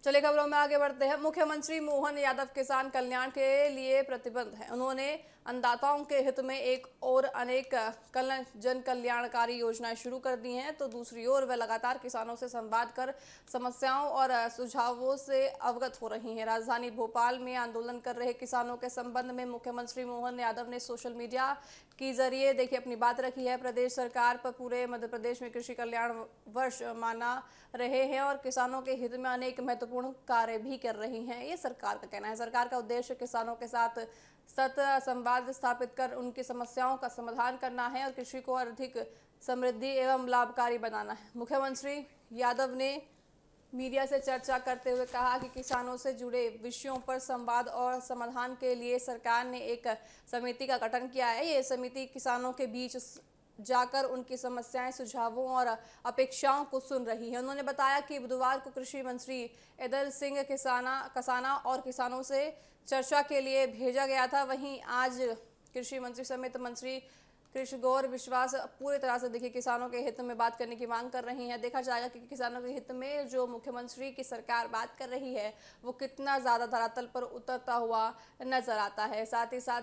चलिए खबरों में आगे बढ़ते हैं। मुख्यमंत्री मोहन यादव किसान कल्याण के लिए प्रतिबद्ध हैं। उन्होंने अन्नदाताओं के हित में एक और अनेक जन कल्याणकारी योजनाएं शुरू कर दी हैं, तो दूसरी ओर वे लगातार किसानों से संवाद कर समस्याओं और सुझावों से अवगत हो रही हैं। राजधानी भोपाल में आंदोलन कर रहे किसानों के संबंध में मुख्यमंत्री मोहन यादव ने सोशल मीडिया के जरिए अपनी बात रखी है। प्रदेश सरकार पर पूरे मध्य प्रदेश में कृषि कल्याण वर्ष माना रहे हैं और किसानों के हित में अनेक महत्वपूर्ण कार्य भी कर रही हैं, ये सरकार का कहना है। सरकार का उद्देश्य किसानों के साथ सतत संवाद स्थापित कर उनकी समस्याओं का समाधान करना है और कृषि को अधिक समृद्धि एवं लाभकारी बनाना है। मुख्यमंत्री यादव ने मीडिया से चर्चा करते हुए कहा कि किसानों से जुड़े विषयों पर संवाद और समाधान के लिए सरकार ने एक समिति का गठन किया है। ये समिति किसानों के बीच जाकर उनकी समस्याएं, सुझावों और अपेक्षाओं को सुन रही है। उन्होंने बताया कि बुधवार को कृषि मंत्री ऐदल सिंह कसाना और किसानों से चर्चा के लिए भेजा गया था। वहीं आज कृषि मंत्री समेत मंत्री कृषि गौर विश्वास पूरी तरह से किसानों के हित में बात करने की मांग कर रही हैं। देखा जाएगा कि किसानों के हित में जो मुख्यमंत्री की सरकार बात कर रही है वो कितना ज़्यादा धरातल पर उतरता हुआ नजर आता है। साथ ही साथ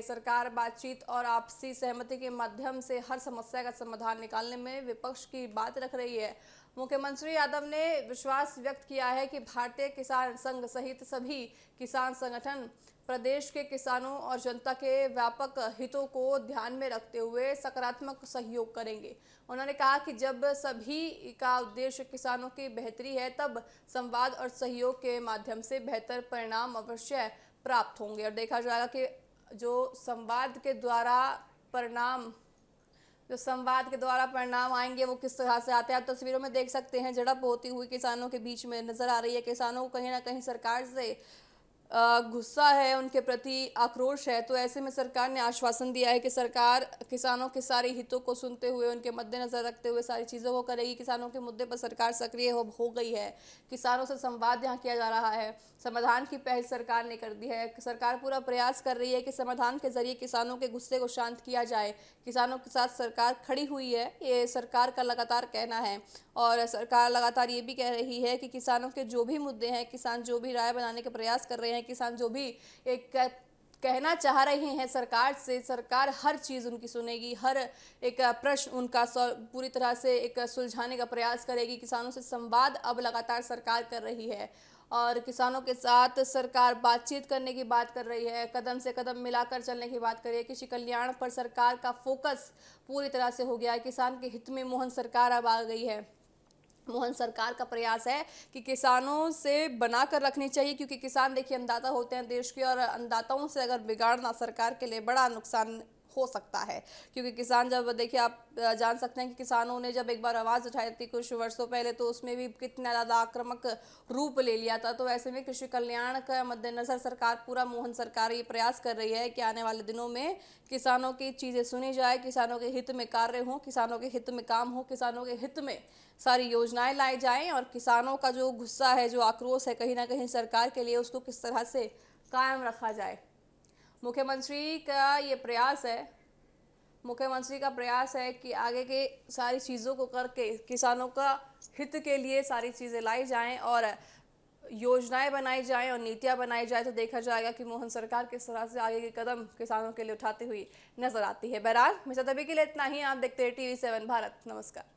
सरकार बातचीत और आपसी सहमति के माध्यम से हर समस्या का समाधान निकालने में विपक्ष की बात रख रही है। मुख्यमंत्री यादव ने विश्वास व्यक्त किया है कि भारतीय किसान संघ सहित सभी किसान संगठन प्रदेश के किसानों और जनता के व्यापक हितों को ध्यान में रखते हुए सकारात्मक सहयोग करेंगे। उन्होंने कहा कि जब सभी का उद्देश्य किसानों की बेहतरी है, तब संवाद और सहयोग के माध्यम से बेहतर परिणाम अवश्य प्राप्त होंगे। और देखा जाएगा कि जो संवाद के द्वारा परिणाम आएंगे वो किस तरह से आते हैं। आप तस्वीरों में देख सकते हैं, झड़प होती हुई किसानों के बीच में नजर आ रही है। किसानों को कहीं ना कहीं सरकार से गुस्सा है, उनके प्रति आक्रोश है। तो ऐसे में सरकार ने आश्वासन दिया है कि सरकार किसानों के सारे हितों को सुनते हुए, उनके मद्देनजर रखते हुए सारी चीज़ों को करेगी। किसानों के मुद्दे पर सरकार सक्रिय हो गई है। किसानों से संवाद यहाँ किया जा रहा है। समाधान की पहल सरकार ने कर दी है। सरकार पूरा प्रयास कर रही है कि समाधान के जरिए किसानों के गुस्से को शांत किया जाए। किसानों के साथ सरकार खड़ी हुई है, ये सरकार का लगातार कहना है। और सरकार लगातार ये भी कह रही है कि किसानों के जो भी मुद्दे हैं, किसान जो भी राय बनाने के प्रयास कर रहे हैं, किसान जो भी एक कहना चाह रहे हैं सरकार से, सरकार हर चीज़ उनकी सुनेगी। हर एक प्रश्न उनका पूरी तरह से एक सुलझाने का प्रयास करेगी। किसानों से संवाद अब लगातार सरकार कर रही है और किसानों के साथ सरकार बातचीत करने की बात कर रही है, कदम से कदम मिलाकर चलने की बात कर रही है। कृषि कल्याण पर सरकार का फोकस पूरी तरह से हो गया है। किसान के हित में मोहन सरकार अब आ गई है। मोहन सरकार का प्रयास है कि किसानों से बनाकर रखनी चाहिए, क्योंकि किसान अन्नदाता होते हैं देश के, और अन्नदाताओं से अगर बिगाड़ना सरकार के लिए बड़ा नुकसान हो सकता है। क्योंकि किसान जब आप जान सकते हैं कि किसानों ने जब एक बार आवाज़ उठाई थी कुछ वर्षों पहले, तो उसमें भी कितना ज़्यादा आक्रामक रूप ले लिया था। तो ऐसे में कृषि कल्याण का मद्देनजर सरकार मोहन सरकार ये प्रयास कर रही है कि आने वाले दिनों में किसानों की चीज़ें सुनी जाए, किसानों के हित में कार्य हो, किसानों के हित में काम हो, किसानों के हित में सारी योजनाएं लाई जाएं और किसानों का जो गुस्सा है, जो आक्रोश है कहीं ना कहीं सरकार के लिए, उसको किस तरह से कायम रखा जाए। मुख्यमंत्री का प्रयास है कि आगे के सारी चीज़ों को करके किसानों का हित के लिए सारी चीज़ें लाई जाएं और योजनाएं बनाई जाएं और नीतियां बनाई जाए। तो देखा जाएगा कि मोहन सरकार किस तरह से आगे के कदम किसानों के लिए उठाती हुई नजर आती है। बहरहाल मेरे साथ अभी के लिए इतना ही। आप देखते हैं TV7 भारत। नमस्कार।